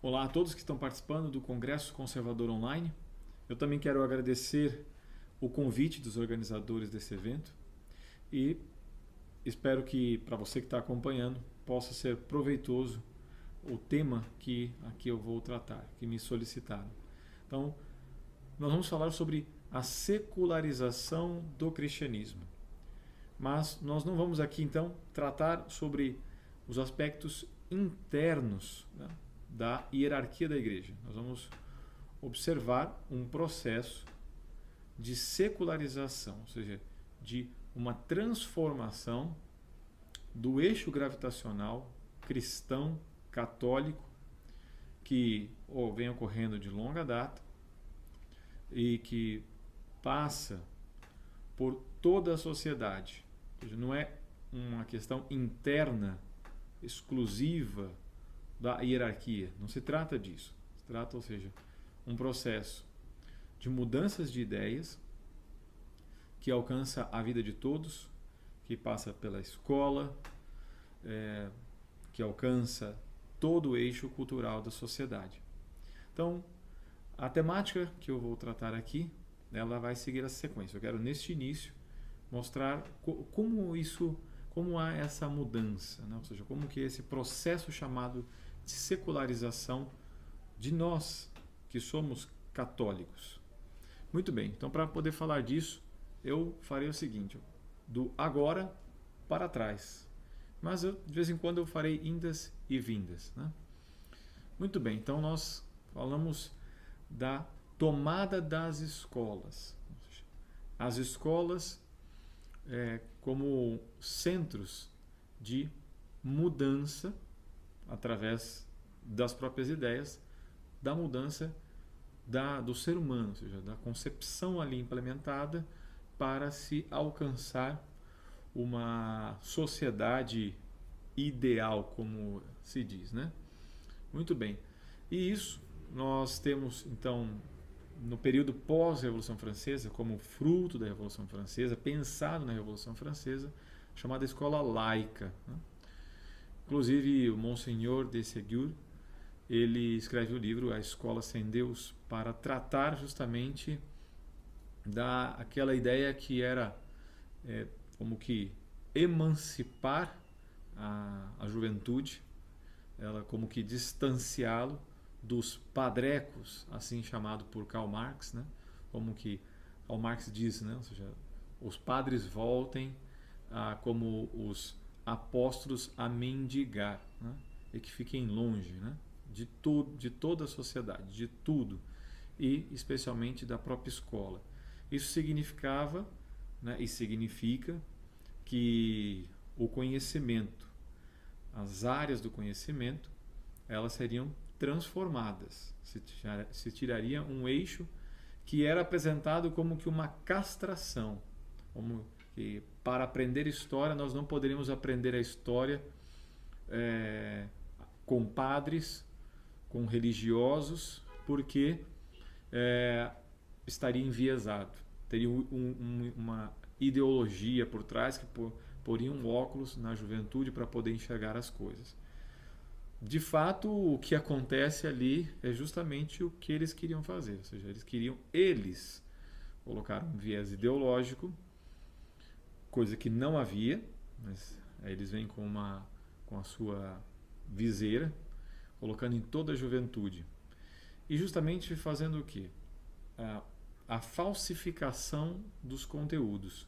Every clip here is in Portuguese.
Olá a todos que estão participando do Congresso Conservador Online. Eu também quero agradecer o convite dos organizadores desse evento e espero que, para você que está acompanhando, possa ser proveitoso o tema que aqui eu vou tratar, que me solicitaram. Então, nós vamos falar sobre a secularização do cristianismo. Mas nós não vamos aqui, então, tratar sobre os aspectos internos, né, da hierarquia da igreja. Nós vamos observar um processo de secularização, ou seja, de uma transformação do eixo gravitacional cristão católico que vem ocorrendo de longa data e que passa por toda a sociedade. Ou seja, não é uma questão interna exclusiva da hierarquia. Não se trata disso. Se trata, ou seja, um processo de mudanças de ideias que alcança a vida de todos, que passa pela escola, que alcança todo o eixo cultural da sociedade. Então, a temática que eu vou tratar aqui, ela vai seguir essa sequência. Eu quero, neste início, mostrar como há essa mudança, né? Ou seja, como que esse processo chamado de secularização de nós que somos católicos. Muito bem, então para poder falar disso, eu farei o seguinte, do agora para trás. Mas de vez em quando eu farei indas e vindas, né? Muito bem, então nós falamos da tomada das escolas. As escolas como centros de mudança através das próprias ideias, da mudança do ser humano, ou seja, da concepção ali implementada para se alcançar uma sociedade ideal, como se diz, né? Muito bem. E isso nós temos, então, no período pós-Revolução Francesa, como fruto da Revolução Francesa, pensado na Revolução Francesa, chamada escola laica, né? Inclusive, o Monseigneur de Ségur, ele escreve o livro A Escola Sem Deus para tratar justamente daquela ideia que era como que emancipar a juventude, ela como que distanciá-lo dos padrecos, assim chamado por Karl Marx, né? Como que Karl Marx diz, né? Ou seja, os padres voltem como os apóstolos a mendigar, né? E que fiquem longe, né? De toda a sociedade, de tudo, e especialmente da própria escola. Isso significava, né, e significa que o conhecimento, as áreas do conhecimento, elas seriam transformadas. Se tiraria um eixo que era apresentado como que uma castração, como que para aprender história nós não poderíamos aprender a história com padres, com religiosos, porque estaria enviesado. Teria uma ideologia por trás que poria um óculos na juventude para poder enxergar as coisas. De fato, o que acontece ali é justamente o que eles queriam fazer. Ou seja, eles colocaram um viés ideológico, coisa que não havia, mas aí eles vêm com a sua viseira, colocando em toda a juventude. E justamente fazendo o quê? A falsificação dos conteúdos.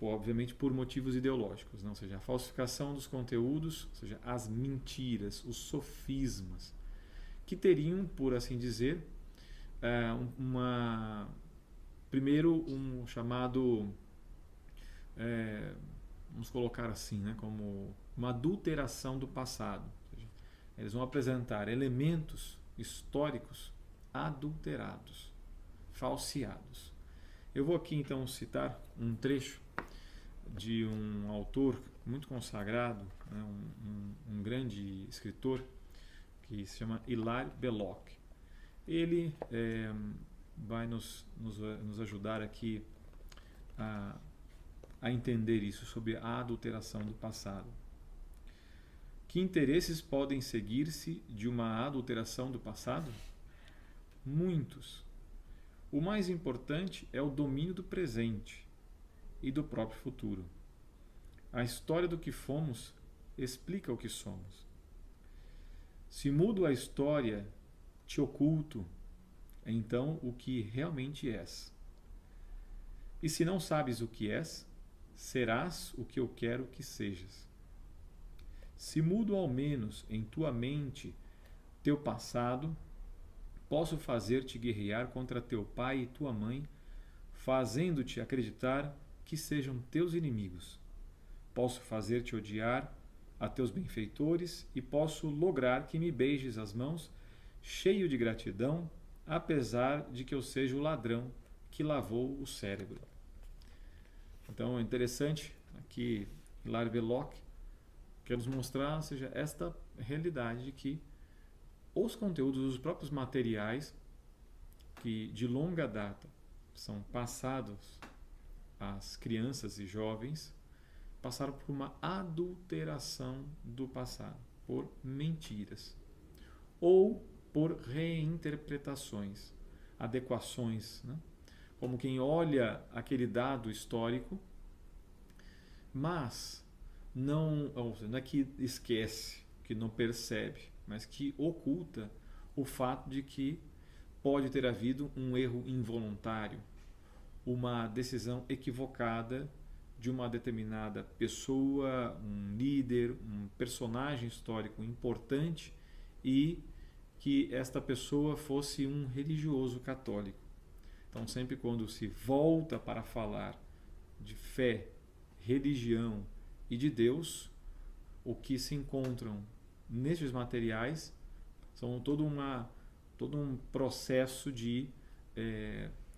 Obviamente por motivos ideológicos, não? Ou seja, a falsificação dos conteúdos, ou seja, as mentiras, os sofismas, que teriam, por assim dizer, primeiro um chamado, vamos colocar assim, né, como uma adulteração do passado. Ou seja, eles vão apresentar elementos históricos adulterados, falseados. Eu vou aqui então citar um trecho de um autor muito consagrado, né, um grande escritor que se chama Hilaire Belloc. Ele vai nos ajudar aqui a entender isso sobre a adulteração do passado. Que interesses podem seguir-se de uma adulteração do passado? Muitos. O mais importante é o domínio do presente e do próprio futuro. A história do que fomos explica o que somos. Se mudo a história, te oculto, então o que realmente és. E se não sabes o que és, serás o que eu quero que sejas. Se mudo ao menos em tua mente teu passado, posso fazer-te guerrear contra teu pai e tua mãe, fazendo-te acreditar que sejam teus inimigos. Posso fazer-te odiar a teus benfeitores e posso lograr que me beijes as mãos, cheio de gratidão, apesar de que eu seja o ladrão que lavou o cérebro. Então é interessante aqui Hilaire Belloc quer nos mostrar, ou seja, esta realidade de que os conteúdos, os próprios materiais que de longa data são passados às crianças e jovens, passaram por uma adulteração do passado, por mentiras ou por reinterpretações, adequações, né? Como quem olha aquele dado histórico, mas não é que esquece, que não percebe, mas que oculta o fato de que pode ter havido um erro involuntário, uma decisão equivocada de uma determinada pessoa, um líder, um personagem histórico importante e que esta pessoa fosse um religioso católico. Então, sempre quando se volta para falar de fé, religião e de Deus, o que se encontram nestes materiais são todo um processo de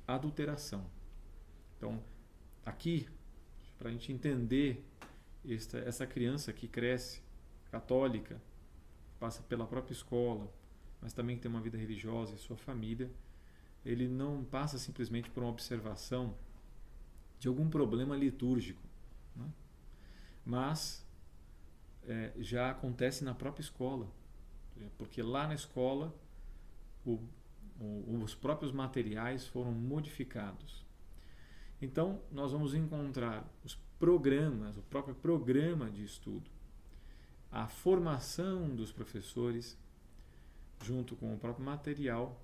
adulteração. Então, aqui, para a gente entender essa criança que cresce católica, passa pela própria escola, mas também tem uma vida religiosa e sua família, ele não passa simplesmente por uma observação de algum problema litúrgico, né? Mas já acontece na própria escola, porque lá na escola os próprios materiais foram modificados. Então, nós vamos encontrar os programas, o próprio programa de estudo, a formação dos professores, junto com o próprio material,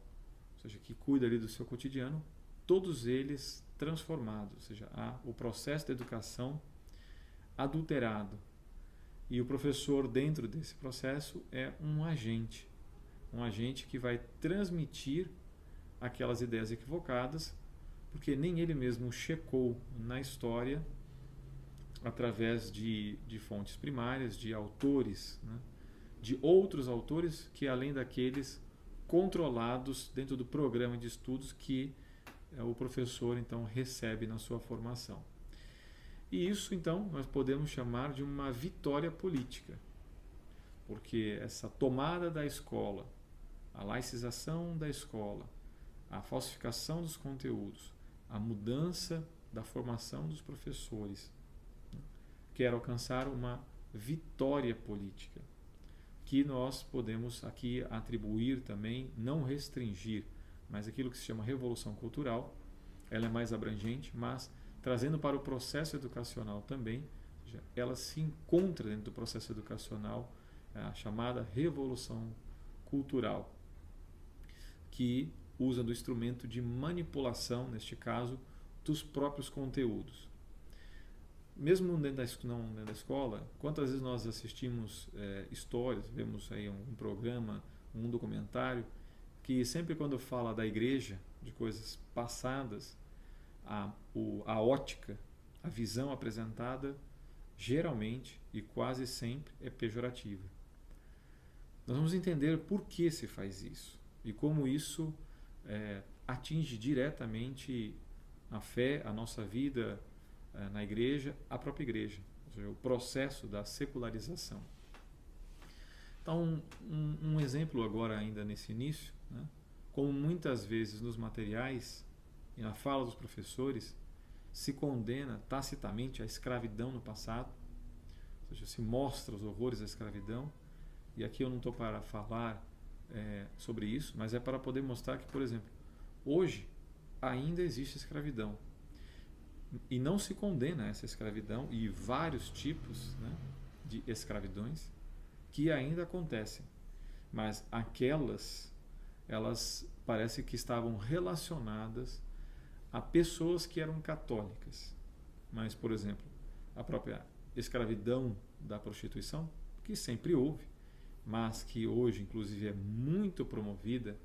ou seja, que cuida ali do seu cotidiano, todos eles transformados, ou seja, o processo de educação adulterado. E o professor, dentro desse processo, é um agente que vai transmitir aquelas ideias equivocadas, porque nem ele mesmo checou na história através de fontes primárias, de autores, né? De outros autores que além daqueles controlados dentro do programa de estudos que o professor então recebe na sua formação. E isso então nós podemos chamar de uma vitória política, porque essa tomada da escola, a laicização da escola, a falsificação dos conteúdos, a mudança da formação dos professores, quer alcançar uma vitória política, que nós podemos aqui atribuir também, não restringir, mas aquilo que se chama revolução cultural. Ela é mais abrangente, mas trazendo para o processo educacional também, ela se encontra dentro do processo educacional, a chamada revolução cultural, que usa do instrumento de manipulação, neste caso, dos próprios conteúdos. Mesmo dentro da escola, quantas vezes nós assistimos histórias, vemos aí um programa, um documentário, que sempre quando fala da igreja, de coisas passadas, a ótica, a visão apresentada, geralmente e quase sempre é pejorativa. Nós vamos entender por que se faz isso e como isso atinge diretamente a fé, a nossa vida na igreja, a própria igreja, ou seja, o processo da secularização. Então, um exemplo agora ainda nesse início, né, como muitas vezes nos materiais e na fala dos professores se condena tacitamente a escravidão no passado, ou seja, se mostra os horrores da escravidão. E aqui eu não estou para falar sobre isso, mas é para poder mostrar que, por exemplo, hoje ainda existe escravidão. E não se condena essa escravidão e vários tipos, né, de escravidões que ainda acontecem. Mas aquelas, elas parece que estavam relacionadas a pessoas que eram católicas. Mas, por exemplo, a própria escravidão da prostituição, que sempre houve, mas que hoje, inclusive, é muito promovida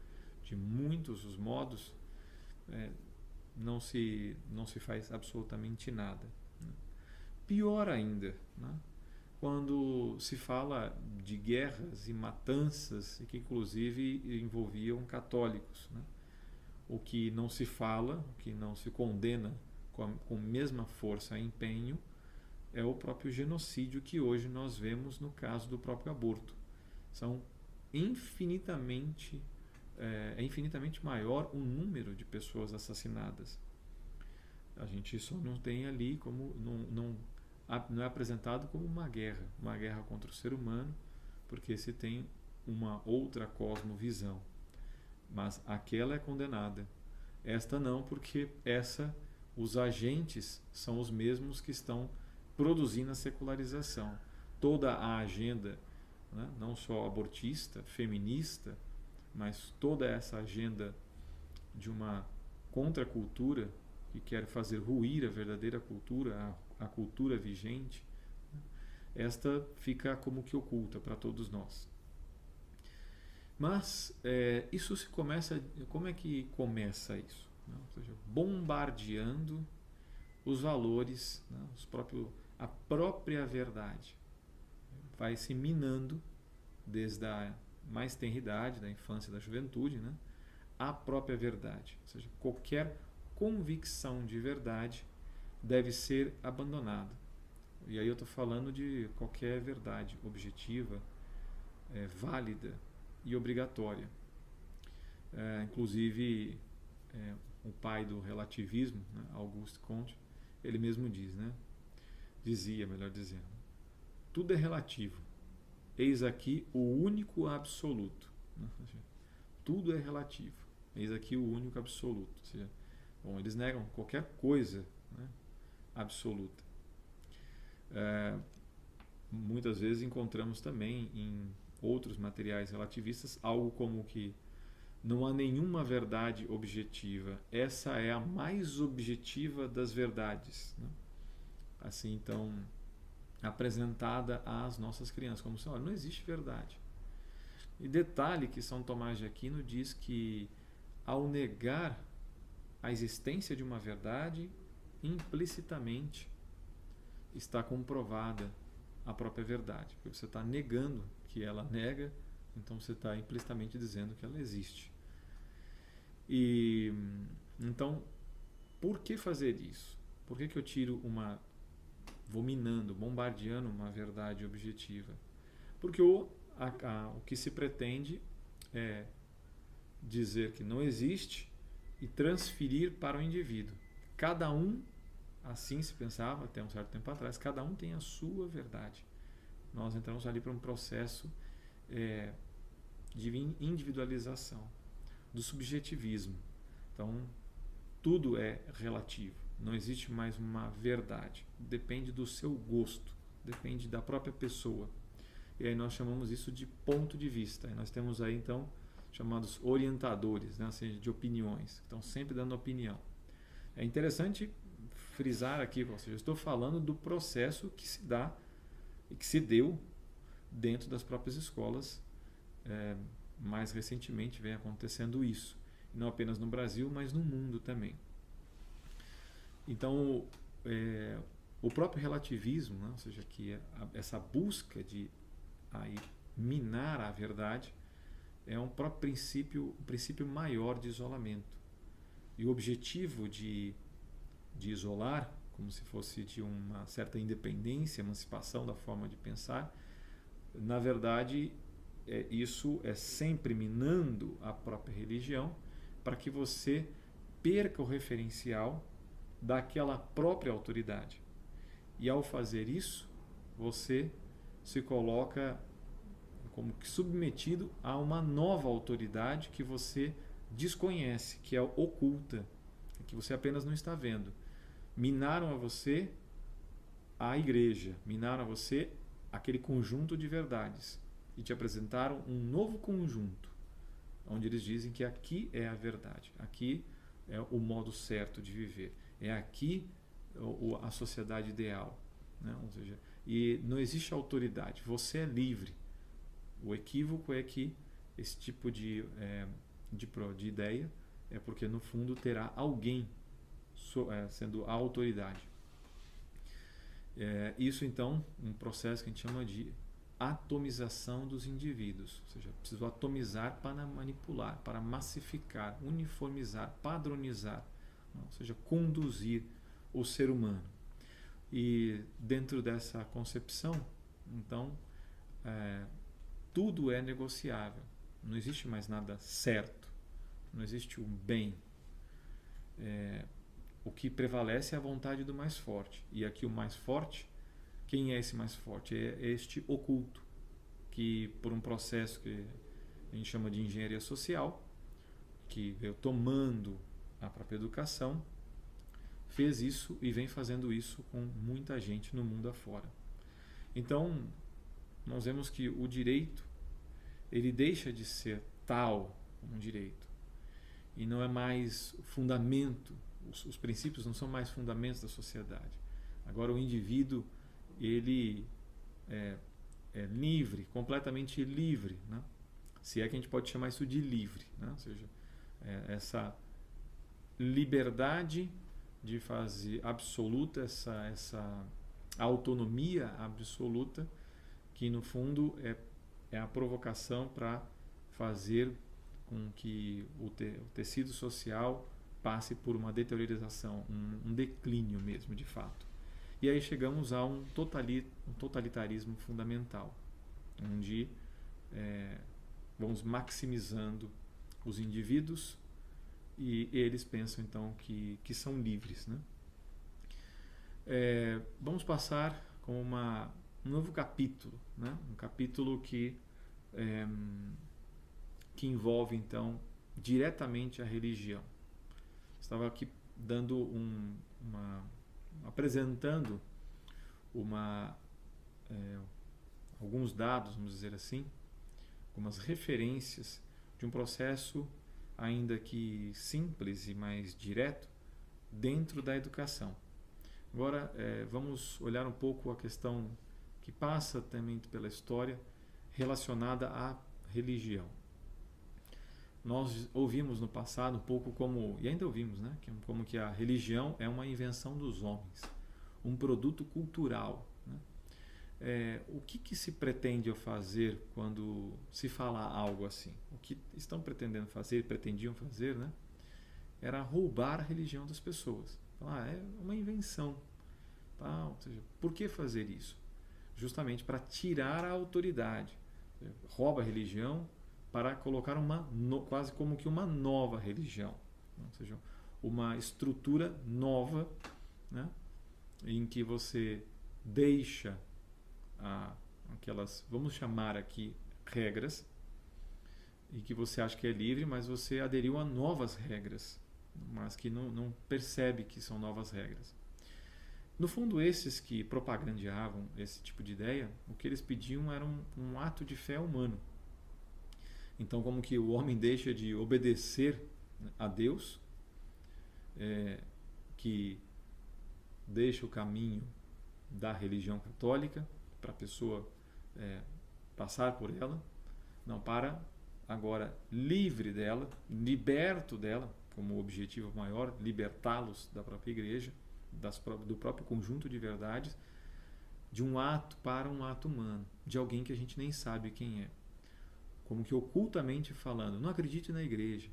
de muitos os modos, não se faz absolutamente nada, né? Pior ainda, né, quando se fala de guerras e matanças, e que inclusive envolviam católicos, né? O que não se fala, o que não se condena com mesma força e empenho, é o próprio genocídio que hoje nós vemos no caso do próprio aborto. São infinitamente maior o número de pessoas assassinadas. A gente só não tem ali como não é apresentado como uma guerra contra o ser humano, porque se tem uma outra cosmovisão. Mas aquela é condenada. Esta não, porque os agentes são os mesmos que estão produzindo a secularização. Toda a agenda, né, não só abortista, feminista, mas toda essa agenda de uma contracultura que quer fazer ruir a verdadeira cultura, a cultura vigente, né, esta fica como que oculta para todos nós. Mas isso se começa. Como é que começa isso? Né? Ou seja, bombardeando os valores, né, a própria verdade. Vai se minando desde a mais tenra idade, da infância e da juventude, né, a própria verdade. Ou seja, qualquer convicção de verdade deve ser abandonada. E aí eu estou falando de qualquer verdade objetiva, válida e obrigatória. Inclusive, o pai do relativismo, né, Auguste Comte, ele mesmo dizia, melhor dizendo, tudo é relativo. Eis aqui o único absoluto. Né? Tudo é relativo. Eis aqui o único absoluto. Ou seja, eles negam qualquer coisa, né, absoluta. Muitas vezes encontramos também em outros materiais relativistas algo como que não há nenhuma verdade objetiva. Essa é a mais objetiva das verdades, né? Assim, então, apresentada às nossas crianças, como se, olha, não existe verdade. E detalhe que São Tomás de Aquino diz que, ao negar a existência de uma verdade, implicitamente está comprovada a própria verdade. Porque você está negando que ela nega, então você está implicitamente dizendo que ela existe. E então, por que fazer isso? Por que eu tiro vou minando, bombardeando uma verdade objetiva? Porque o que se pretende é dizer que não existe e transferir para o indivíduo. Cada um, assim se pensava até um certo tempo atrás, cada um tem a sua verdade. Nós entramos ali para um processo de individualização, do subjetivismo. Então, tudo é relativo. Não existe mais uma verdade. Depende do seu gosto, depende da própria pessoa. E aí nós chamamos isso de ponto de vista. E nós temos aí, então, chamados orientadores, né, ou seja, de opiniões, que estão sempre dando opinião. É interessante frisar aqui, ou seja, eu estou falando do processo que se dá e que se deu dentro das próprias escolas. Mais recentemente vem acontecendo isso, não apenas no Brasil, mas no mundo também. Então, o próprio relativismo, né, ou seja, que essa busca de minar a verdade, é um próprio princípio maior de isolamento. E o objetivo de isolar, como se fosse de uma certa independência, emancipação da forma de pensar, na verdade, isso é sempre minando a própria religião para que você perca o referencial daquela própria autoridade. E ao fazer isso, você se coloca como que submetido a uma nova autoridade que você desconhece, que é oculta, que você apenas não está vendo. Minaram a você a igreja, minaram a você aquele conjunto de verdades e te apresentaram um novo conjunto, onde eles dizem que aqui é a verdade, aqui é o modo certo de viver, é aqui a sociedade ideal, né? Ou seja, e não existe autoridade, você é livre. O equívoco é que esse tipo de ideia é porque no fundo terá alguém sendo a autoridade. Isso então um processo que a gente chama de atomização dos indivíduos, ou seja, preciso atomizar para manipular, para massificar, uniformizar, padronizar, ou seja, conduzir o ser humano. E dentro dessa concepção, então, tudo é negociável, não existe mais nada certo, não existe um bem. O que prevalece é a vontade do mais forte. E aqui o mais forte, quem é esse mais forte? É este oculto, que por um processo que a gente chama de engenharia social, que veio tomando a própria educação, fez isso e vem fazendo isso com muita gente no mundo afora. Então, nós vemos que o direito, ele deixa de ser tal como um direito. E não é mais fundamento, os princípios não são mais fundamentos da sociedade. Agora o indivíduo, ele é livre, completamente livre, né? Se é que a gente pode chamar isso de livre, né? Ou seja, essa liberdade de fazer absoluta, essa autonomia absoluta, que no fundo é a provocação para fazer com que o tecido social passe por uma deteriorização, um declínio mesmo, de fato. E aí chegamos a um totalitarismo fundamental, onde vamos maximizando os indivíduos e eles pensam então que são livres, né? Vamos passar com um novo capítulo, né? Um capítulo que envolve então diretamente a religião. Estava aqui dando apresentando alguns dados, vamos dizer assim, algumas referências de um processo ainda que simples e mais direto dentro da educação. Agora vamos olhar um pouco a questão que passa também pela história relacionada à religião. Nós ouvimos no passado um pouco e ainda ouvimos, né, como que a religião é uma invenção dos homens, um produto cultural, né? O que se pretende fazer quando se fala algo assim? O que estão pretendiam fazer, né, era roubar a religião das pessoas. É uma invenção. Tá? Ou seja, por que fazer isso? Justamente para tirar a autoridade. Rouba a religião para colocar quase como que uma nova religião, ou seja, uma estrutura nova, né, em que você deixa aquelas, vamos chamar aqui, regras, e que você acha que é livre, mas você aderiu a novas regras, mas que não percebe que são novas regras. No fundo, esses que propagandeavam esse tipo de ideia, o que eles pediam era um ato de fé humano. Então, como que o homem deixa de obedecer a Deus, que deixa o caminho da religião católica para a pessoa passar por ela, não, para agora livre dela, liberto dela, como objetivo maior, libertá-los da própria igreja, do próprio conjunto de verdades, de um ato para um ato humano, de alguém que a gente nem sabe quem é. Como que ocultamente falando, não acredite na igreja.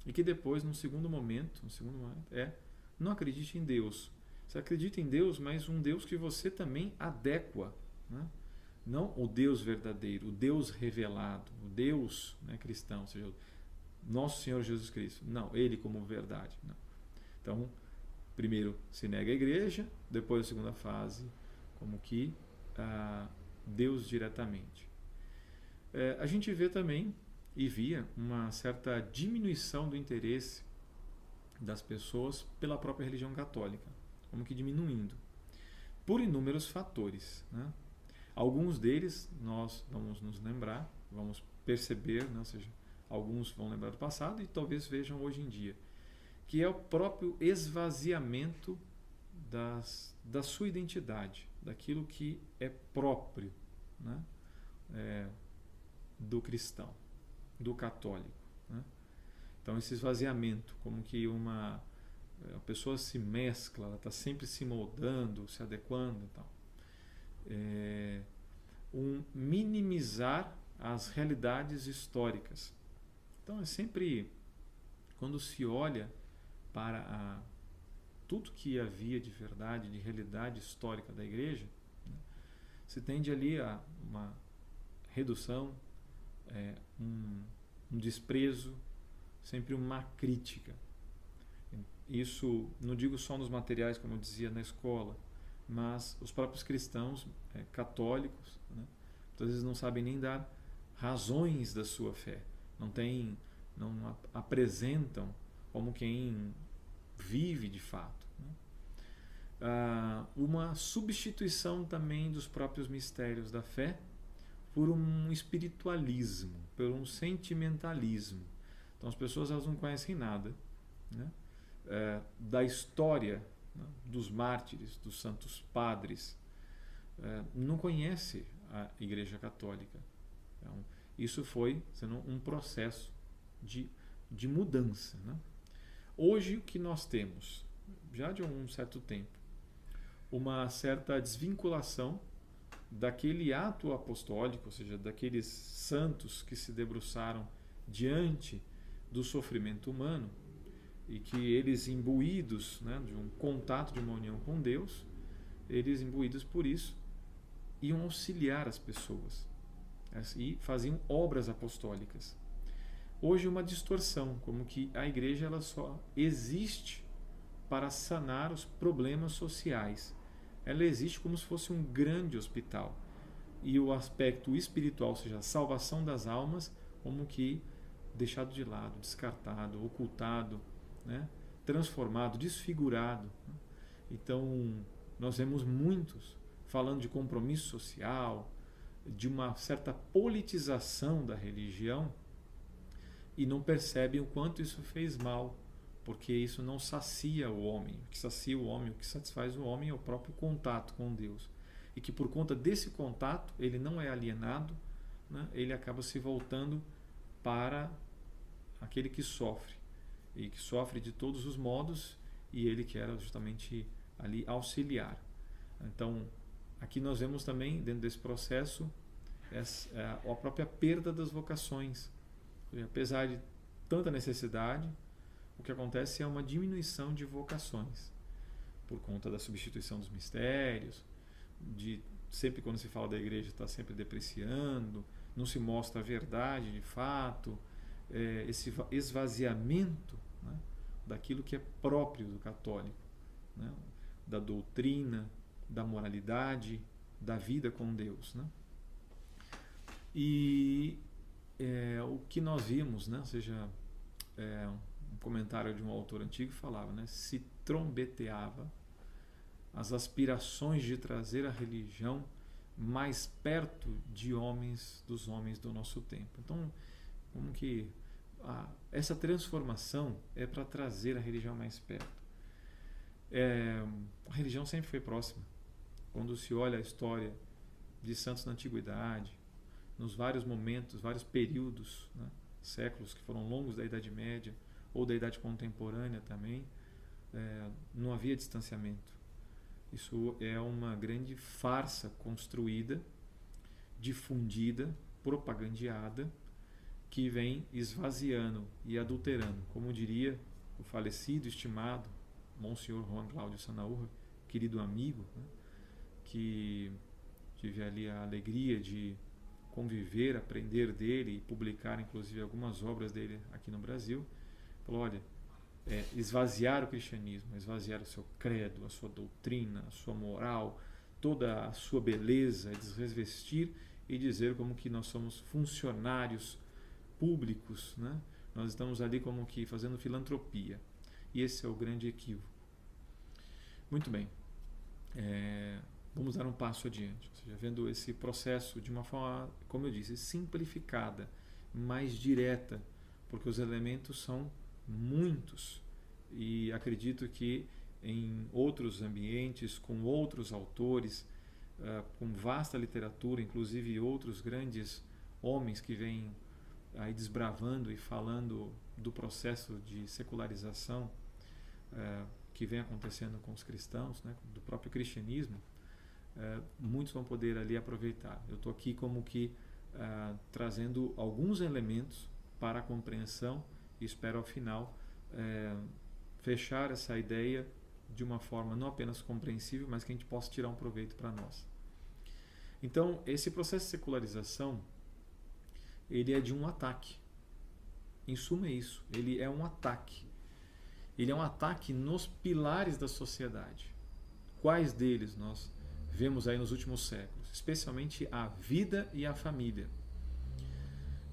E que depois, num segundo momento, não acredite em Deus. Você acredita em Deus, mas um Deus que você também adequa, né? Não o Deus verdadeiro, o Deus revelado, o Deus, né, cristão, ou seja, nosso Senhor Jesus Cristo. Não, Ele como verdade. Não. Então, primeiro se nega a igreja, depois a segunda fase, como que Deus diretamente. A gente vê também, e via, uma certa diminuição do interesse das pessoas pela própria religião católica, como que diminuindo, por inúmeros fatores, né? Alguns deles nós vamos nos lembrar, vamos perceber, né? Ou seja, alguns vão lembrar do passado e talvez vejam hoje em dia, que é o próprio esvaziamento da sua identidade, daquilo que é próprio, né? Do cristão, do católico, né? Então esse esvaziamento, como que a pessoa se mescla, ela está sempre se moldando, se adequando e tal. Minimizar as realidades históricas. Então é sempre, quando se olha para tudo que havia de verdade, de realidade histórica da igreja, né, se tende ali a uma redução, um desprezo, sempre uma crítica. Isso não digo só nos materiais, como eu dizia, na escola, mas os próprios cristãos católicos, né, muitas vezes não sabem nem dar razões da sua fé, não apresentam como quem vive de fato, né? Uma substituição também dos próprios mistérios da fé por um espiritualismo, por um sentimentalismo. Então as pessoas elas não conhecem nada, né, da história, né, dos mártires, dos santos padres, não conhece a Igreja Católica. Então, isso foi sendo um processo de mudança, né? Hoje o que nós temos, já de um certo tempo, uma certa desvinculação daquele ato apostólico, ou seja, daqueles santos que se debruçaram diante do sofrimento humano e que eles imbuídos, né, de um contato, de uma união com Deus, eles imbuídos por isso iam auxiliar as pessoas e faziam obras apostólicas. Hoje uma distorção, como que a igreja ela só existe para sanar os problemas sociais. Ela existe como se fosse um grande hospital. E o aspecto espiritual, ou seja, a salvação das almas, como que deixado de lado, descartado, ocultado, né? Transformado, desfigurado. Então, nós vemos muitos falando de compromisso social, de uma certa politização da religião, e não percebem o quanto isso fez mal, porque isso não sacia o homem. O que sacia o homem, o que satisfaz o homem é o próprio contato com Deus. E que por conta desse contato, ele não é alienado, né? Ele acaba se voltando para aquele que sofre. E que sofre de todos os modos, e ele quer justamente ali auxiliar. Então, aqui nós vemos também, dentro desse processo, a própria perda das vocações. Apesar de tanta necessidade, o que acontece é uma diminuição de vocações, por conta da substituição dos mistérios, de sempre quando se fala da igreja está sempre depreciando, não se mostra a verdade de fato, esse esvaziamento, né, daquilo que é próprio do católico, né, da doutrina, da moralidade, da vida com Deus, né? E o que nós vimos, né, ou seja, um comentário de um autor antigo falava, né, se trombeteava as aspirações de trazer a religião mais perto dos homens do nosso tempo. Então, como que essa transformação é para trazer a religião mais perto. A religião sempre foi próxima. Quando se olha a história de santos na antiguidade, nos vários momentos, vários períodos, né, séculos que foram longos da Idade Média ou da Idade Contemporânea também, não havia distanciamento. Isso é uma grande farsa construída, difundida, propagandeada, que vem esvaziando e adulterando. Como diria o falecido, estimado Monsenhor Juan Cláudio Sanaúja, querido amigo, né, que tive ali a alegria de conviver, aprender dele e publicar inclusive algumas obras dele aqui no Brasil, falou, olha, esvaziar o cristianismo, esvaziar o seu credo, a sua doutrina, a sua moral, toda a sua beleza, desrevestir e dizer como que nós somos funcionários públicos, né? Nós estamos ali como que fazendo filantropia. E esse é o grande equívoco. Muito bem. Vamos dar um passo adiante. Ou seja, vendo esse processo de uma forma, como eu disse, simplificada, mais direta, porque os elementos são muitos. E acredito que em outros ambientes, com outros autores, com vasta literatura, inclusive outros grandes homens que vêm aí desbravando e falando do processo de secularização que vem acontecendo com os cristãos, né, do próprio cristianismo, muitos vão poder ali aproveitar. Eu estou aqui como que trazendo alguns elementos para a compreensão e espero ao final fechar essa ideia de uma forma não apenas compreensível, mas que a gente possa tirar um proveito para nós. Então, esse processo de secularização, ele é de um ataque. Em suma é isso, ele é um ataque. Ele é um ataque nos pilares da sociedade. Quais deles nós vemos aí nos últimos séculos? Especialmente a vida e a família.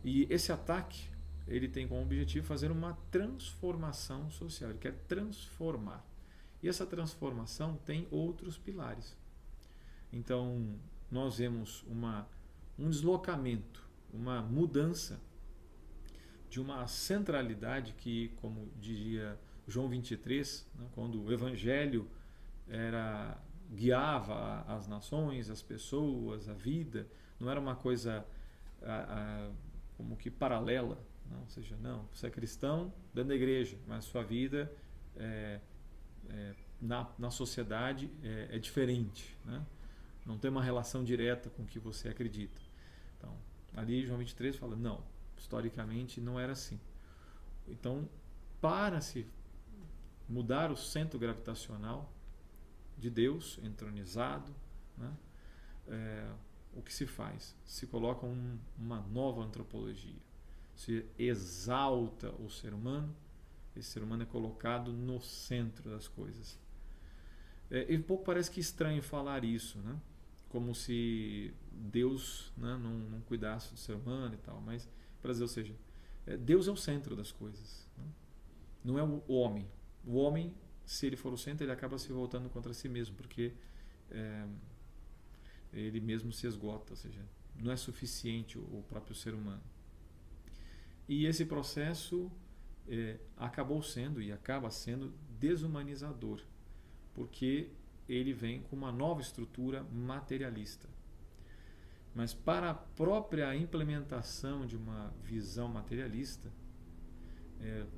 E esse ataque, ele tem como objetivo fazer uma transformação social. Ele quer transformar. E essa transformação tem outros pilares. Então, nós vemos um deslocamento, uma mudança de uma centralidade que, como diria João 23, né, quando o Evangelho guiava as nações, as pessoas, a vida, não era uma coisa como que paralela, não? Ou seja, não, você é cristão dentro da igreja, mas sua vida na sociedade é diferente, né? Não tem uma relação direta com o que você acredita. Então, ali João 23 fala, não, historicamente não era assim. Então, para se mudar o centro gravitacional de Deus, entronizado, né, o que se faz? Se coloca uma nova antropologia. Se exalta o ser humano, esse ser humano é colocado no centro das coisas. E um pouco parece que estranho falar isso, né? Como se Deus, né, não cuidasse do ser humano e tal, mas para dizer, ou seja, Deus é o centro das coisas, né? Não é o homem. O homem, se ele for o centro, ele acaba se voltando contra si mesmo, porque ele mesmo se esgota, ou seja, não é suficiente o próprio ser humano. E esse processo acabou sendo e acaba sendo desumanizador, porque ele vem com uma nova estrutura materialista. Mas para a própria implementação de uma visão materialista,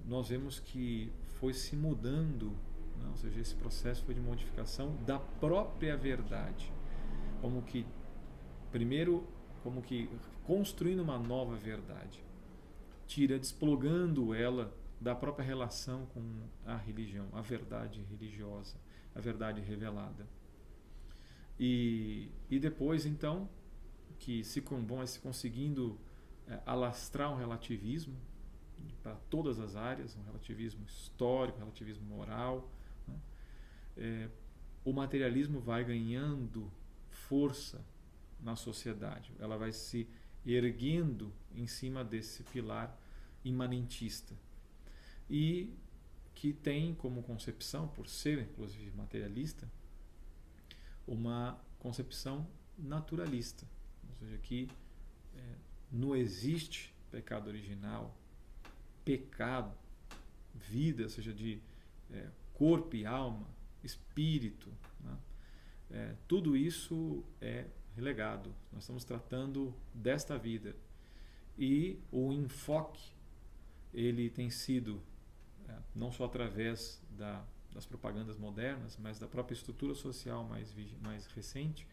nós vemos que foi se mudando, né? Ou seja, esse processo foi de modificação da própria verdade, como que primeiro, como que construindo uma nova verdade, desplugando ela da própria relação com a religião, a verdade religiosa, a verdade revelada. E depois, então, que se conseguindo alastrar um relativismo para todas as áreas, um relativismo histórico, um relativismo moral, né? O materialismo vai ganhando força na sociedade, ela vai se erguendo em cima desse pilar imanentista e que tem como concepção, por ser inclusive materialista, uma concepção naturalista, ou seja, que não existe pecado original, pecado, vida, ou seja, de corpo e alma, espírito, né? Tudo isso é relegado. Nós estamos tratando desta vida e o enfoque ele tem sido não só através das propagandas modernas, mas da própria estrutura social mais recente,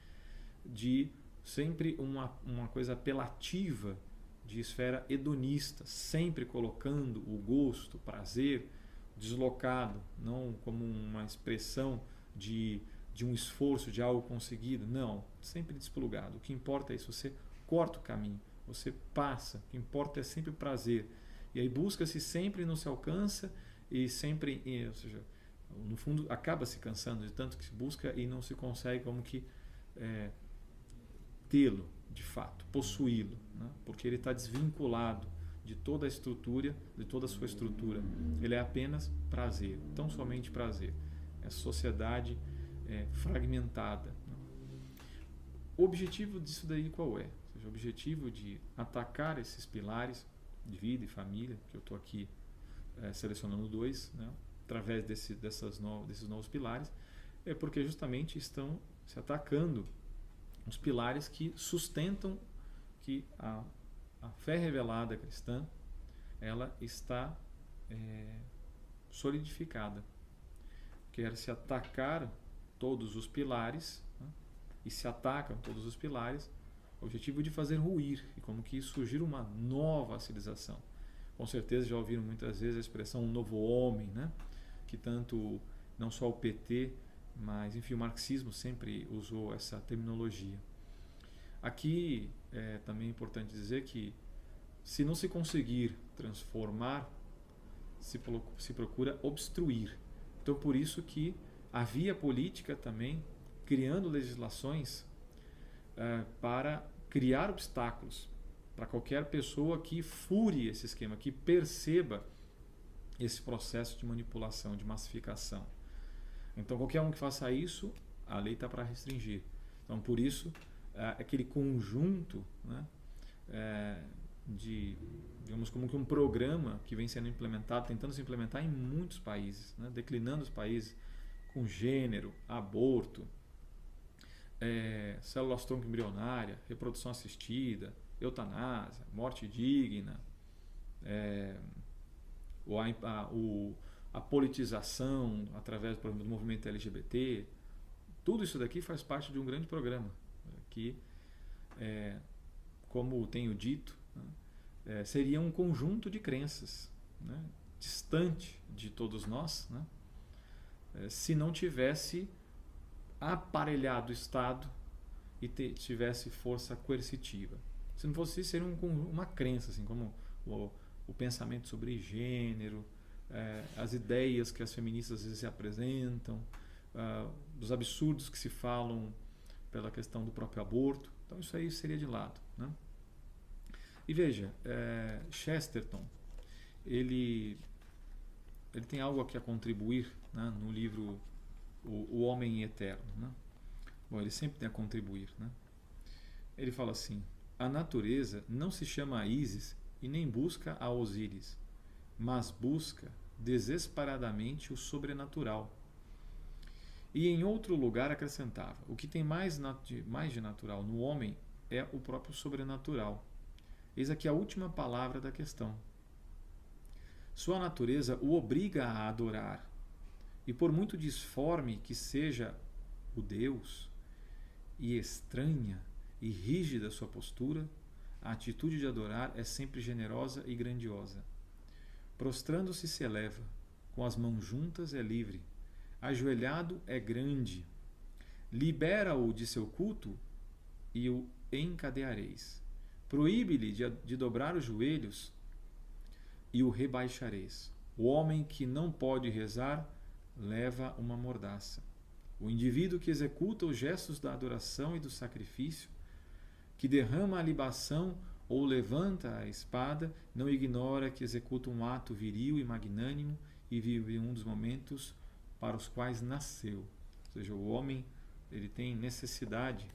de sempre uma coisa apelativa de esfera hedonista, sempre colocando o gosto, o prazer deslocado, não como uma expressão de um esforço, de algo conseguido, não, sempre desplugado. O que importa é isso, você corta o caminho, você passa, o que importa é sempre o prazer. E aí busca-se sempre, não se alcança, e sempre, ou seja, no fundo acaba se cansando de tanto que se busca e não se consegue como que tê-lo, de fato, possuí-lo, né? Porque ele está desvinculado de toda a estrutura, de toda a sua estrutura. Ele é apenas prazer, tão somente prazer. É sociedade fragmentada. Né? O objetivo disso daí qual é? Ou seja, o objetivo de atacar esses pilares de vida e família, que eu estou aqui selecionando 2, né? Através desses novos pilares, é porque justamente estão se atacando os pilares que sustentam que a fé revelada cristã ela está solidificada. Quer se atacar todos os pilares, né? E se atacam todos os pilares, o objetivo de fazer ruir e como que surgir uma nova civilização. Com certeza já ouviram muitas vezes a expressão um novo homem, né? Que tanto não só o PT, mas enfim o marxismo sempre usou essa terminologia. Aqui também é importante dizer que se não se conseguir transformar, se procura obstruir. Então por isso que a via política também criando legislações para criar obstáculos para qualquer pessoa que fure esse esquema, que perceba esse processo de manipulação, de massificação. Então qualquer um que faça isso, a lei está para restringir. Então por isso aquele conjunto, né, de, digamos, como que um programa que vem sendo implementado, tentando se implementar em muitos países, né, declinando os países com gênero, aborto, célula-tronco embrionária, reprodução assistida, eutanásia, morte digna, a politização através, por exemplo, do movimento LGBT. Tudo isso daqui faz parte de um grande programa que, como tenho dito, né, seria um conjunto de crenças, né, distante de todos nós, né, se não tivesse aparelhado o Estado e tivesse força coercitiva. Se não fosse isso, seria uma crença, assim, como o pensamento sobre gênero, as ideias que as feministas às vezes se apresentam, os absurdos que se falam pela questão do próprio aborto. Então isso aí seria de lado, né? E veja, Chesterton, ele tem algo aqui a contribuir, né, no livro O Homem Eterno, né? Bom, ele sempre tem a contribuir, né? Ele fala assim: a natureza não se chama a Ísis e nem busca a Osíris, mas busca desesperadamente o sobrenatural. E em outro lugar acrescentava: o que tem mais de natural no homem é o próprio sobrenatural. Eis aqui a última palavra da questão. Sua natureza o obriga a adorar, e por muito disforme que seja o Deus, e estranha e rígida sua postura, a atitude de adorar é sempre generosa e grandiosa. Prostrando-se se eleva, com as mãos juntas é livre, ajoelhado é grande. Libera-o de seu culto e o encadeareis. Proíbe-lhe de dobrar os joelhos e o rebaixareis. O homem que não pode rezar leva uma mordaça. O indivíduo que executa os gestos da adoração e do sacrifício, que derrama a libação ou levanta a espada, não ignora que executa um ato viril e magnânimo e vive um dos momentos para os quais nasceu. Ou seja, o homem ele tem necessidade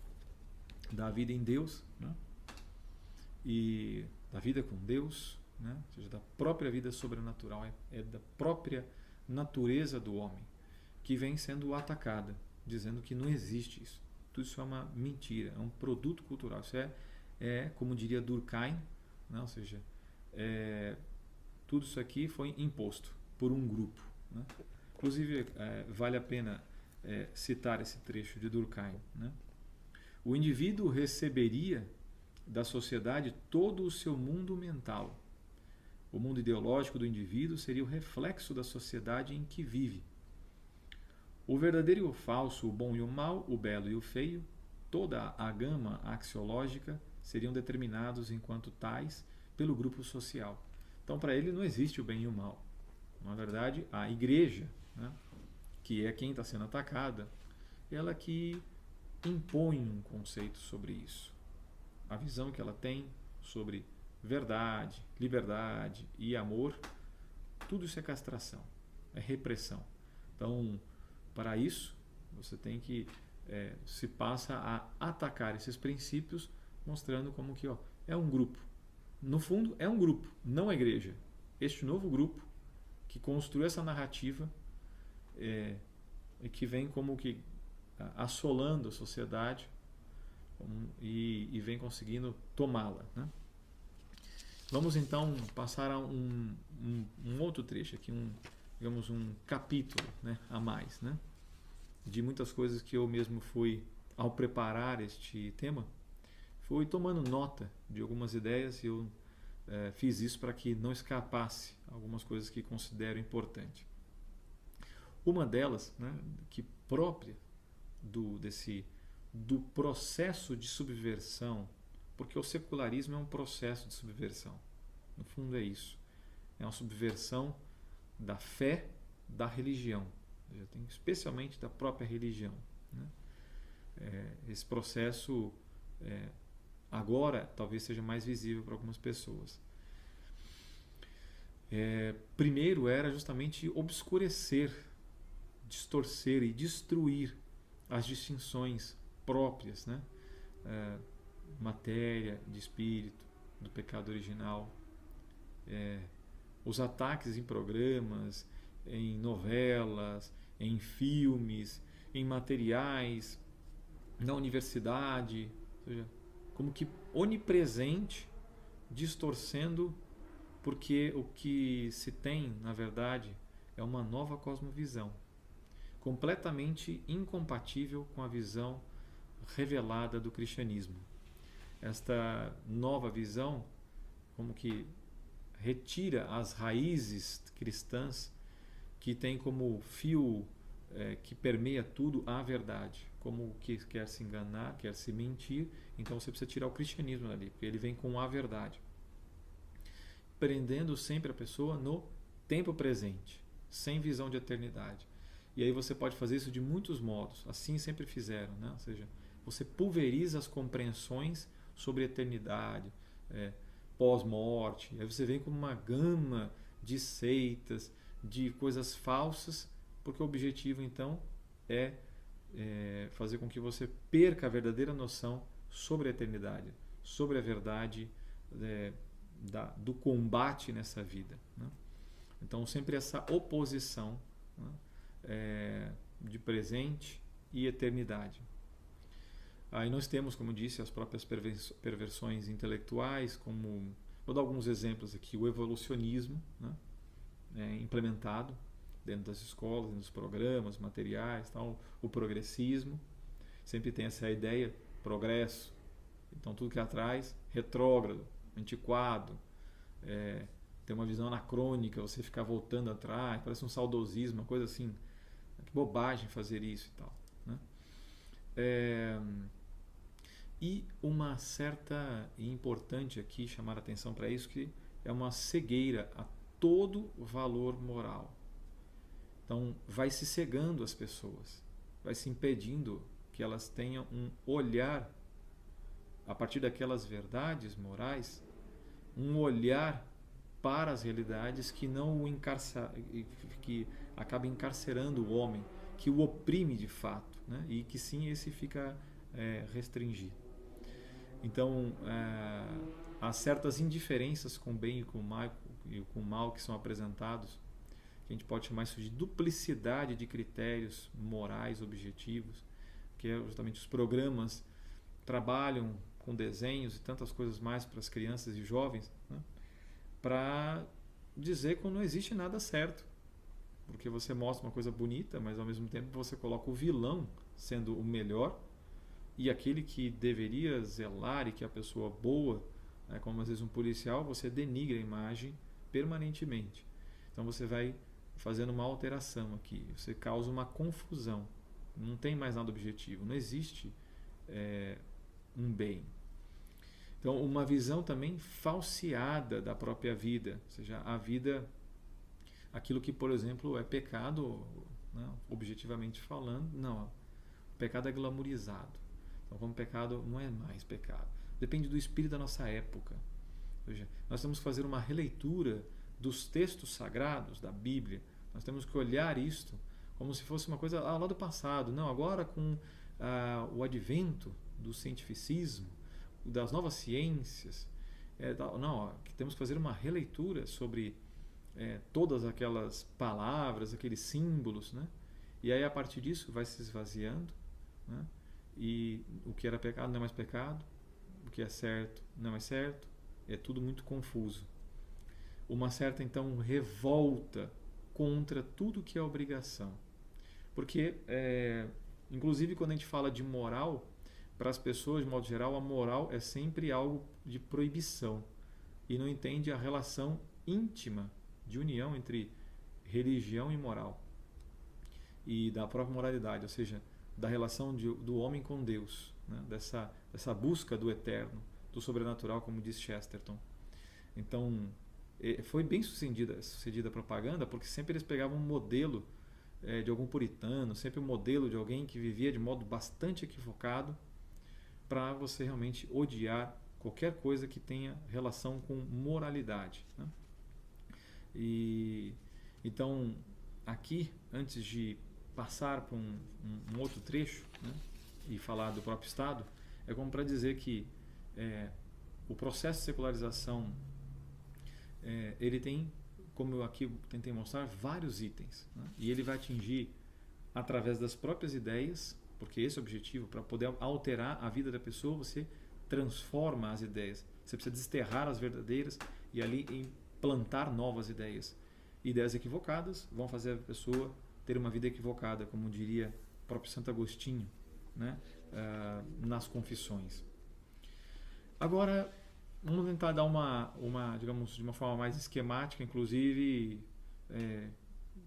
da vida em Deus, né? E da vida com Deus, né? Ou seja, da própria vida sobrenatural, é da própria natureza do homem, que vem sendo atacada, dizendo que não existe isso. Tudo isso é uma mentira, é um produto cultural. Isso como diria Durkheim, né? Ou seja, tudo isso aqui foi imposto por um grupo, né? Inclusive, vale a pena citar esse trecho de Durkheim, né? O indivíduo receberia da sociedade todo o seu mundo mental. O mundo ideológico do indivíduo seria o reflexo da sociedade em que vive. O verdadeiro e o falso, o bom e o mal, o belo e o feio, toda a gama axiológica seriam determinados enquanto tais pelo grupo social. Então, para ele não existe o bem e o mal. Na verdade, a igreja, né, que é quem está sendo atacada, ela que impõe um conceito sobre isso. A visão que ela tem sobre verdade, liberdade e amor, tudo isso é castração, é repressão. Então, para isso, você tem que se passa a atacar esses princípios, mostrando como que é um grupo. No fundo, é um grupo, não a igreja. Este novo grupo que construiu essa narrativa e que vem como que assolando a sociedade e vem conseguindo tomá-la, né? Vamos então passar a um outro trecho aqui, digamos um capítulo, né, a mais, né, de muitas coisas que eu mesmo fui, ao preparar este tema, fui tomando nota de algumas ideias e eu fiz isso para que não escapasse algumas coisas que considero importante. Uma delas, né, que própria do processo de subversão, porque o secularismo é um processo de subversão. No fundo é isso. É uma subversão da fé, da religião, especialmente da própria religião, né? Esse processo agora talvez seja mais visível para algumas pessoas. Primeiro era justamente obscurecer, distorcer e destruir as distinções próprias, né? Matéria, de espírito, do pecado original, os ataques em programas, em novelas, em filmes, em materiais, na universidade, ou seja, como que onipresente, distorcendo, porque o que se tem, na verdade, é uma nova cosmovisão, completamente incompatível com a visão revelada do cristianismo. Esta nova visão, como que retira as raízes cristãs que tem como fio que permeia tudo a verdade. Como que quer se enganar, quer se mentir, então você precisa tirar o cristianismo dali, porque ele vem com a verdade. Prendendo sempre a pessoa no tempo presente, sem visão de eternidade. E aí você pode fazer isso de muitos modos, assim sempre fizeram, né? Ou seja, você pulveriza as compreensões sobre eternidade, pós-morte. Aí você vem com uma gama de seitas, de coisas falsas, porque o objetivo então é fazer com que você perca a verdadeira noção sobre a eternidade, sobre a verdade do combate nessa vida, né? Então sempre essa oposição, né, de presente e eternidade. Aí nós temos, como disse, as próprias perversões intelectuais, como vou dar alguns exemplos aqui: o evolucionismo, né, implementado dentro das escolas, dentro dos programas, materiais, tal, o progressismo, sempre tem essa ideia, progresso, então tudo que atrás, retrógrado, antiquado, tem uma visão anacrônica, você ficar voltando atrás, parece um saudosismo, uma coisa assim, que bobagem fazer isso e tal, né? E uma certa, e importante aqui chamar a atenção para isso, que é uma cegueira a todo valor moral. Então vai se cegando as pessoas, vai se impedindo que elas tenham um olhar, a partir daquelas verdades morais, um olhar para as realidades que não o que acaba encarcerando o homem, que o oprime de fato, né? E que sim, esse fica restringido. Então há certas indiferenças com o bem e com o mal que são apresentados, que a gente pode chamar isso de duplicidade de critérios morais objetivos, que é justamente os programas trabalham com desenhos e tantas coisas mais para as crianças e jovens, né, para dizer que não existe nada certo, porque você mostra uma coisa bonita, mas ao mesmo tempo você coloca o vilão sendo o melhor e aquele que deveria zelar e que é a pessoa boa, né, como às vezes um policial, você denigra a imagem permanentemente. Então você vai fazendo uma alteração aqui, você causa uma confusão, não tem mais nada objetivo, não existe um bem. Então uma visão também falseada da própria vida, ou seja, a vida, aquilo que por exemplo é pecado, né, objetivamente falando, não, o pecado é glamourizado, Então, como pecado não é mais pecado. Depende do espírito da nossa época. Ou seja, nós temos que fazer uma releitura dos textos sagrados da Bíblia. Nós temos que olhar isto como se fosse uma coisa lá do passado. Não, agora com o advento do cientificismo, das novas ciências, que temos que fazer uma releitura sobre todas aquelas palavras, aqueles símbolos, né? E aí a partir disso vai se esvaziando, né? E o que era pecado não é mais pecado, o que é certo não é mais certo, é tudo muito confuso. Uma certa então revolta contra tudo que é obrigação, porque inclusive quando a gente fala de moral, para as pessoas de modo geral a moral é sempre algo de proibição e não entende a relação íntima de união entre religião e moral e da própria moralidade, ou seja, da relação do homem com Deus, né? dessa busca do eterno, do sobrenatural, como diz Chesterton. Então, foi bem sucedida a propaganda, porque sempre eles pegavam um modelo de algum puritano, sempre um modelo de alguém que vivia de modo bastante equivocado, para você realmente odiar qualquer coisa que tenha relação com moralidade, né? E então, aqui, antes de passar para um outro trecho, né, e falar do próprio Estado, é como para dizer que o processo de secularização ele tem, como eu aqui tentei mostrar, vários itens, né, e ele vai atingir através das próprias ideias, porque esse é o objetivo, para poder alterar a vida da pessoa, você transforma as ideias, você precisa desterrar as verdadeiras e ali implantar novas ideias. Ideias equivocadas vão fazer a pessoa ter uma vida equivocada, como diria o próprio Santo Agostinho, né, nas Confissões. Agora, vamos tentar dar digamos, de uma forma mais esquemática, inclusive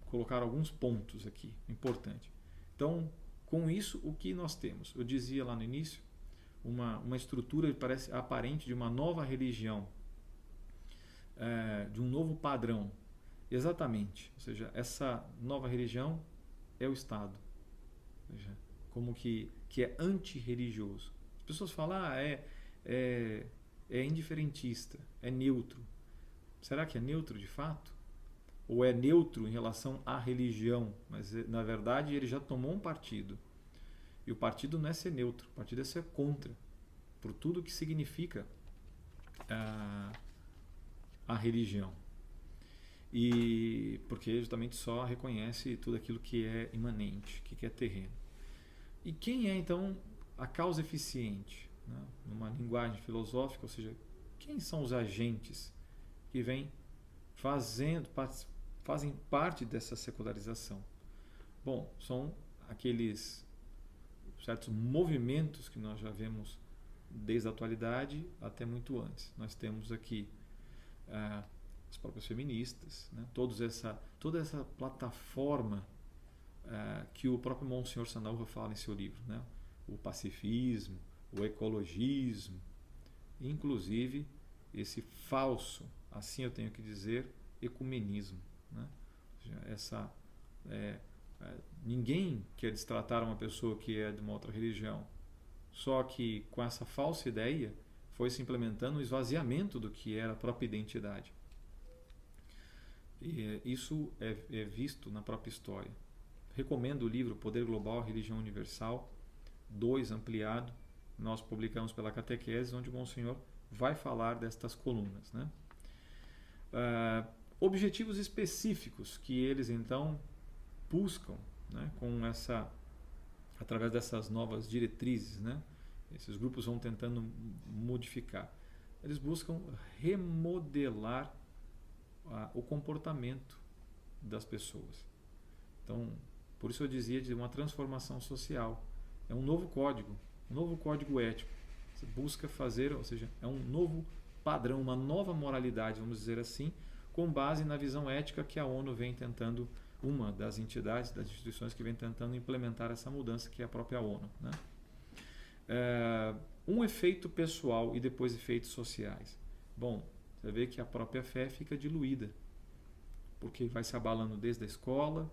colocar alguns pontos aqui, importante. Então, com isso, o que nós temos? Eu dizia lá no início, uma estrutura que parece aparente de uma nova religião, de um novo padrão. Exatamente, ou seja, essa nova religião é o Estado, ou seja, como que é antirreligioso. As pessoas falam, é indiferentista, é neutro. Será que é neutro de fato? Ou é neutro em relação à religião? Mas, na verdade, ele já tomou um partido. E o partido não é ser neutro, o partido é ser contra, por tudo que significa a religião. E porque justamente só reconhece tudo aquilo que é imanente, que é terreno. E quem é então a causa eficiente, né? Numa linguagem filosófica, ou seja, quem são os agentes que vêm fazem parte dessa secularização? Bom, são aqueles certos movimentos que nós já vemos desde a atualidade até muito antes. Nós temos aqui as próprias feministas, né? Toda essa plataforma que o próprio Monsenhor Sandaúra fala em seu livro, né? O pacifismo, o ecologismo, inclusive esse falso, assim eu tenho que dizer, ecumenismo, né? Ou seja, ninguém quer destratar uma pessoa que é de uma outra religião, só que com essa falsa ideia foi se implementando o esvaziamento do que era a própria identidade. E isso é visto na própria história. Recomendo o livro Poder Global, Religião Universal 2, ampliado. Nós publicamos pela Catequese, onde o Monsenhor vai falar destas colunas, né? Objetivos específicos que eles então buscam, né, através dessas novas diretrizes, né? Esses grupos vão tentando modificar. Eles buscam remodelar o comportamento das pessoas. Então, por isso eu dizia de uma transformação social. É um novo código ético. Você busca fazer, ou seja, é um novo padrão, uma nova moralidade, vamos dizer assim, com base na visão ética que a ONU vem tentando, uma das entidades, das instituições que vem tentando implementar essa mudança, que é a própria ONU, né? Um efeito pessoal e depois efeitos sociais. Bom, você vê que a própria fé fica diluída, porque vai se abalando desde a escola,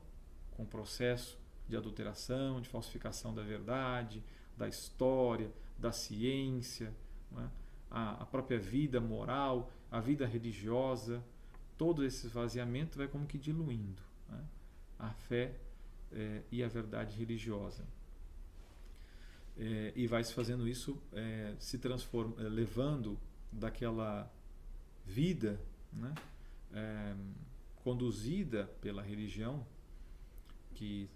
com o processo de adulteração, de falsificação da verdade, da história, da ciência, não é? A própria vida moral, a vida religiosa, todo esse esvaziamento vai como que diluindo, né? A fé e a verdade religiosa. E vai se fazendo isso, se transforma, levando daquela vida, né, conduzida pela religião que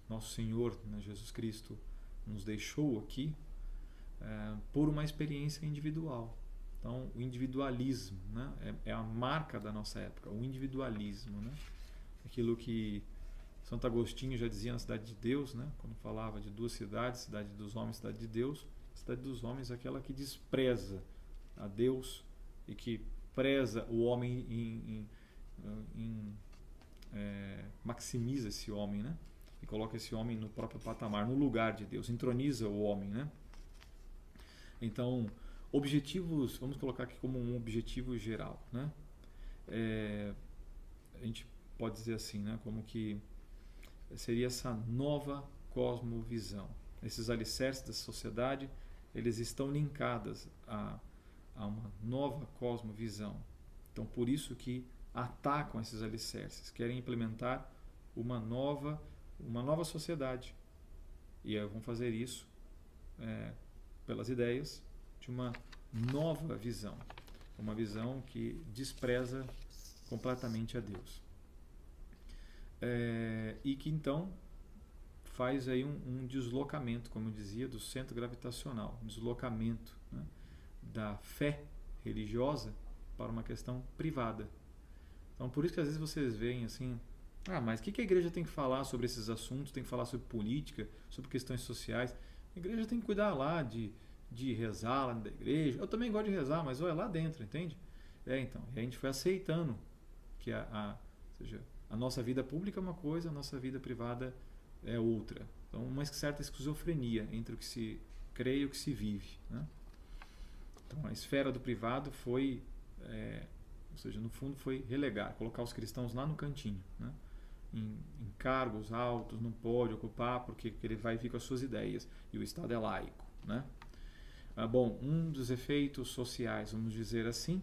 nosso Senhor, né, Jesus Cristo nos deixou aqui, por uma experiência individual. Então, o individualismo, né, é a marca da nossa época, o individualismo, né? Aquilo que Santo Agostinho já dizia na Cidade de Deus, né, quando falava de duas cidades, Cidade dos Homens e Cidade de Deus. A Cidade dos Homens é aquela que despreza a Deus e que preza o homem, maximiza esse homem, né, e coloca esse homem no próprio patamar, no lugar de Deus, entroniza o homem, né. Então, objetivos, vamos colocar aqui como um objetivo geral, né? A gente pode dizer assim, né, como que seria essa nova cosmovisão. Esses alicerces da sociedade, eles estão linkados a uma nova cosmovisão. Então, por isso que atacam esses alicerces, querem implementar uma nova sociedade. E vão fazer isso pelas ideias de uma nova visão, uma visão que despreza completamente a Deus. E que então faz aí um deslocamento, como eu dizia, do centro gravitacional, um deslocamento, né, da fé religiosa para uma questão privada. Então, por isso que às vezes vocês veem assim, mas o que a igreja tem que falar sobre esses assuntos? Tem que falar sobre política, sobre questões sociais? A igreja tem que cuidar lá de rezar lá da igreja. Eu também gosto de rezar, mas é lá dentro, entende? Então, e a gente foi aceitando que ou seja, a nossa vida pública é uma coisa, a nossa vida privada é outra. Então, uma certa esquizofrenia entre o que se crê e o que se vive, né? Então, a esfera do privado foi, ou seja, no fundo foi relegar, colocar os cristãos lá no cantinho, né? Em cargos altos, não pode ocupar porque ele vai vir com as suas ideias e o Estado é laico, né? Bom, um dos efeitos sociais, vamos dizer assim,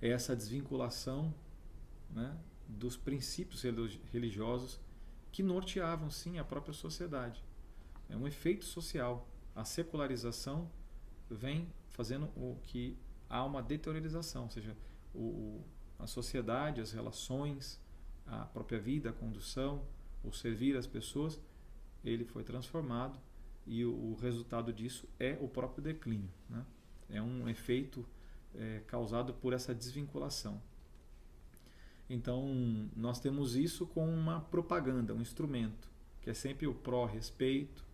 é essa desvinculação, né, dos princípios religiosos que norteavam, sim, a própria sociedade. É um efeito social. A secularização vem fazendo o que há uma deteriorização, ou seja, a sociedade, as relações, a própria vida, a condução, o servir às pessoas, ele foi transformado e o resultado disso é o próprio declínio, né? É um efeito causado por essa desvinculação. Então, nós temos isso com uma propaganda, um instrumento, que é sempre o pró-respeito,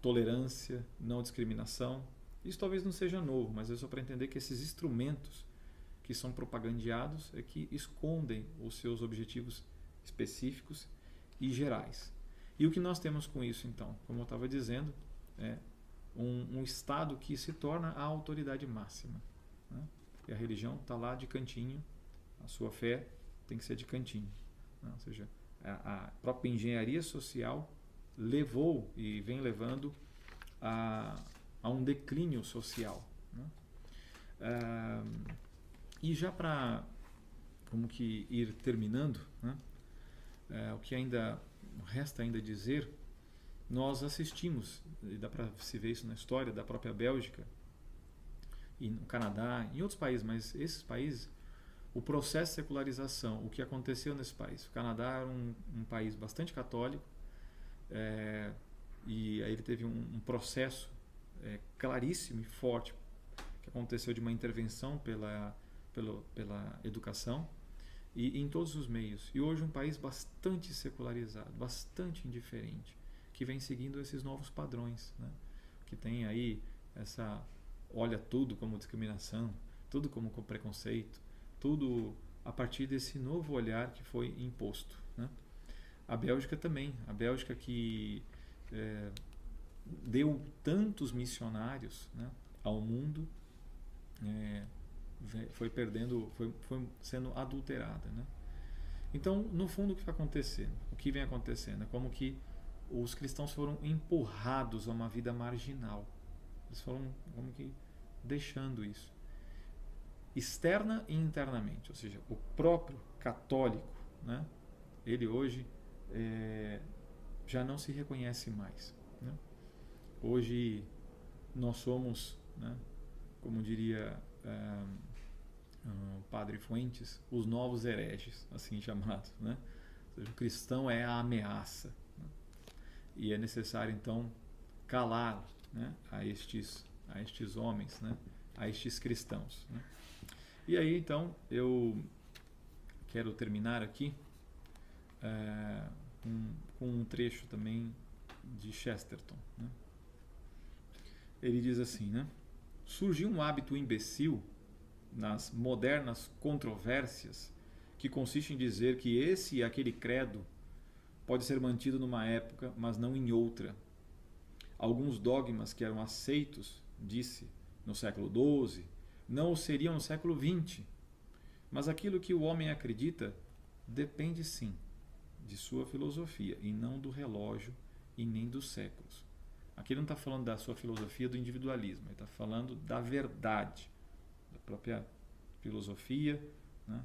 tolerância, não discriminação. Isso talvez não seja novo, mas é só para entender que esses instrumentos que são propagandeados é que escondem os seus objetivos específicos e gerais. E o que nós temos com isso, então? Como eu estava dizendo, é um Estado que se torna a autoridade máxima, né? E a religião está lá de cantinho, a sua fé tem que ser de cantinho, né? Ou seja, a própria engenharia social levou e vem levando a um declínio social, né? E já para como que ir terminando, né? O que ainda resta ainda dizer, nós assistimos, e dá para se ver isso na história da própria Bélgica e no Canadá, em outros países, mas esses países, o processo de secularização, o que aconteceu nesse país. O Canadá era um país bastante católico, e aí ele teve um processo claríssimo e forte que aconteceu de uma intervenção pela educação e em todos os meios. E hoje um país bastante secularizado, bastante indiferente, que vem seguindo esses novos padrões, né? Que tem aí olha tudo como discriminação, tudo como preconceito, tudo a partir desse novo olhar que foi imposto, né? A Bélgica também, a Bélgica que deu tantos missionários, né, ao mundo, foi perdendo, foi sendo adulterada, né? Então, no fundo, o que vai acontecer? O que vem acontecendo é como que os cristãos foram empurrados a uma vida marginal. Eles foram como que deixando isso. Externa e internamente. Ou seja, o próprio católico, né, ele hoje já não se reconhece mais. Né? Hoje nós somos, né, como diria o Padre Fuentes, os novos hereges, assim chamados. Né? Ou seja, o cristão é a ameaça. Né? E é necessário, então, calar, né, a estes homens, né, a estes cristãos. Né? E aí, então, eu quero terminar aqui com um trecho também de Chesterton. Né? Ele diz assim, né? Surgiu um hábito imbecil nas modernas controvérsias que consiste em dizer que esse e aquele credo pode ser mantido numa época, mas não em outra. Alguns dogmas que eram aceitos, disse, no século XII, não o seriam no século XX. Mas aquilo que o homem acredita depende sim de sua filosofia e não do relógio e nem dos séculos. Aqui ele não está falando da sua filosofia do individualismo, ele está falando da verdade, da própria filosofia, né?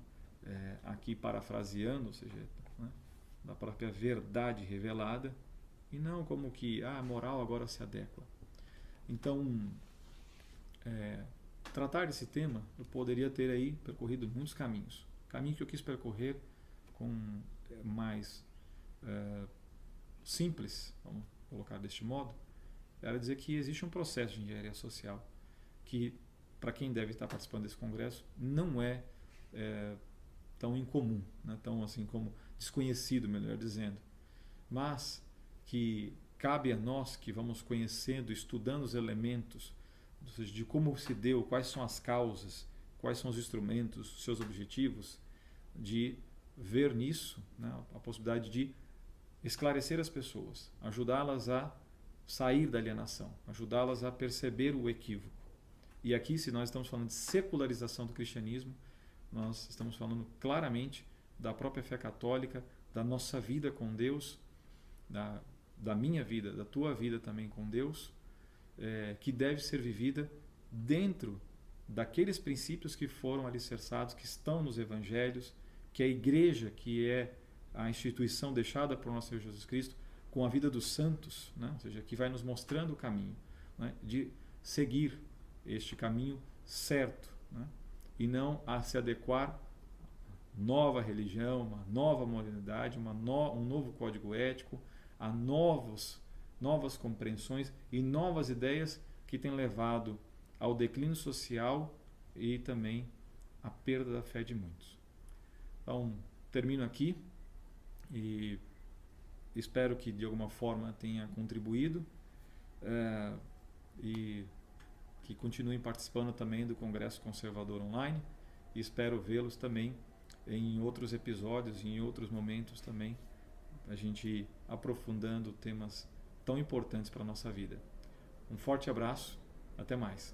Aqui parafraseando, ou seja, né, da própria verdade revelada, e não como que a moral agora se adequa. Então, tratar desse tema, eu poderia ter aí percorrido muitos caminhos. O caminho que eu quis percorrer com mais simples, vamos colocar deste modo, era dizer que existe um processo de engenharia social que, para quem deve estar participando desse congresso, não é tão incomum, né? Tão assim como desconhecido, melhor dizendo, mas que cabe a nós que vamos conhecendo, estudando os elementos, ou seja, de como se deu, quais são as causas, quais são os instrumentos, seus objetivos, de ver nisso, né, a possibilidade de esclarecer as pessoas, ajudá-las a sair da alienação, ajudá-las a perceber o equívoco. E aqui, se nós estamos falando de secularização do cristianismo, nós estamos falando claramente da própria fé católica, da nossa vida com Deus, da minha vida, da tua vida também com Deus, que deve ser vivida dentro daqueles princípios que foram alicerçados, que estão nos evangelhos, que a igreja, que é a instituição deixada por nosso Senhor Jesus Cristo, com a vida dos santos, né? Ou seja, que vai nos mostrando o caminho, né, de seguir este caminho certo, né, e não a se adequar a nova religião, uma nova moralidade, um novo código ético, a novas compreensões e novas ideias que têm levado ao declínio social e também à perda da fé de muitos. Então, termino aqui e espero que de alguma forma tenha contribuído e que continuem participando também do Congresso Conservador Online, e espero vê-los também em outros episódios e em outros momentos também, a gente aprofundando temas tão importantes para a nossa vida. Um forte abraço, até mais.